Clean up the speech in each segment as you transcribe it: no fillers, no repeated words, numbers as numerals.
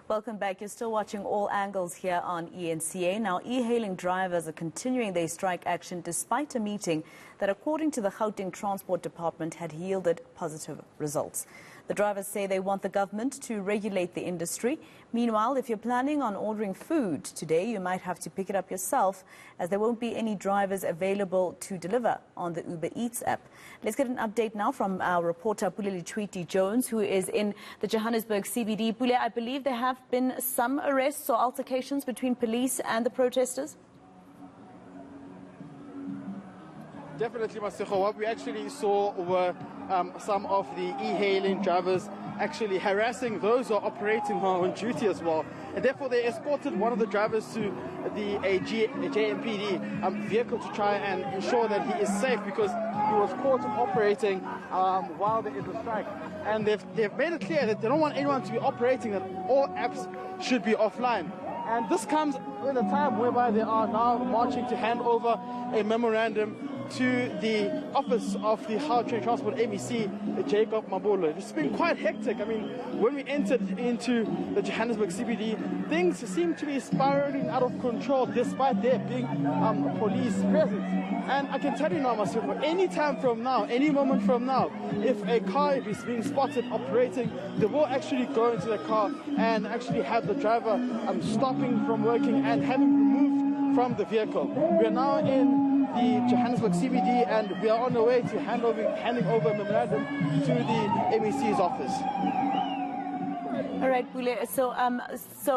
Welcome back. You're still watching All Angles here on ENCA. Now, e-hailing drivers are continuing their strike action despite a meeting that, according to the Gauteng Transport Department, had yielded positive results. The drivers say they want the government to regulate the industry. Meanwhile, if you're planning on ordering food today, you might have to pick it up yourself, as there won't be any drivers available to deliver on the Uber Eats app. Let's get an update now from our reporter Pule Letshwiti-Jones, who is in the Johannesburg CBD. Pule, I believe there have been some arrests or altercations between police and the protesters? Definitely, Masiko. What we actually saw were some of the e-hailing drivers actually harassing those who are operating on duty as well. And therefore, they escorted one of the drivers to the JMPD vehicle to try and ensure that he is safe, because he was caught operating while there is a strike. And they've made it clear that they don't want anyone to be operating, that all apps should be offline. And this comes in a time whereby they are now marching to hand over a memorandum to the office of the Gauteng Transport MEC, Jacob Mabolo. It's been quite hectic. I mean, when we entered into the Johannesburg CBD, things seem to be spiraling out of control despite there being police presence. And I can tell you now, Masiko, any time from now, any moment from now, if a car is being spotted operating, they will actually go into the car and actually have the driver stopping from working and having removed from the vehicle. We are now in the Johannesburg CBD, and we are on the way to handing over a memorandum to the MEC's office. All right, Pule. So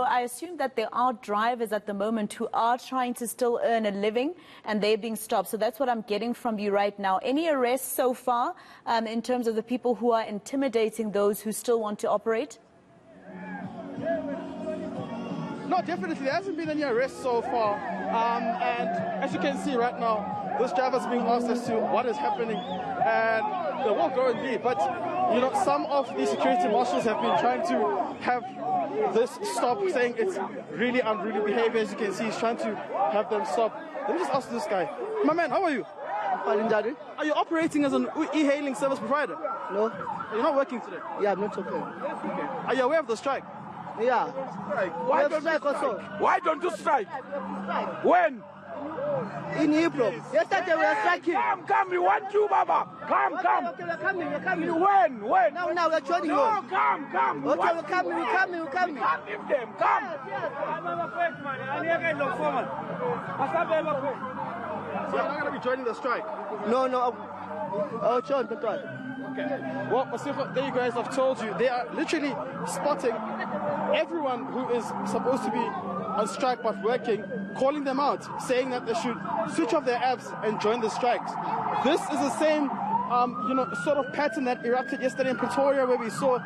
I assume that there are drivers at the moment who are trying to still earn a living, and they're being stopped. So that's what I'm getting from you right now. Any arrests so far in terms of the people who are intimidating those who still want to operate? No, definitely. There hasn't been any arrests so far. And as you can see right now, this driver's being asked as to what is happening, and they will go and leave. But, you know, some of the security marshals have been trying to have this stop, saying it's really unruly behavior. As you can see, he's trying to have them stop. Let me just ask this guy. My man, how are you? I'm fine, Daddy. Are you operating as an e-hailing service provider? No. You're not working today? Yeah, I'm not okay. Okay. Are you aware of the strike? Yeah. Why don't you strike? When? In April. Yesterday we are striking. Come, we want you, Baba. Come. Okay, we're coming. When? Now we're joining you. No, come. Okay, we're coming. Come leave them, come. So you're not going to be joining the strike? No. Oh, John, Okay. Well, Masiko, there you guys have told you. They are literally spotting everyone who is supposed to be on strike but working, calling them out, saying that they should switch off their apps and join the strikes. This is the same, sort of pattern that erupted yesterday in Pretoria, where we saw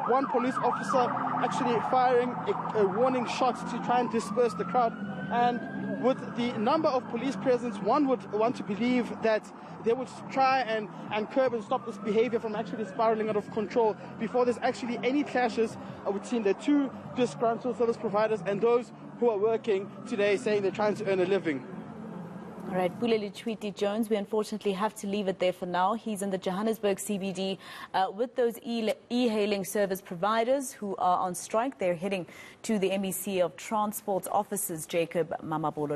one police officer actually firing a warning shot to try and disperse the crowd. And with the number of police presence, one would want to believe that they would try and curb and stop this behavior from actually spiraling out of control before there's actually any clashes between the two disgruntled service providers and those who are working today, saying they're trying to earn a living. All right, Pule Letshwiti-Jones, we unfortunately have to leave it there for now. He's in the Johannesburg CBD with those e-hailing service providers who are on strike. They're heading to the MEC of Transport's offices, Jacob Mamabolo.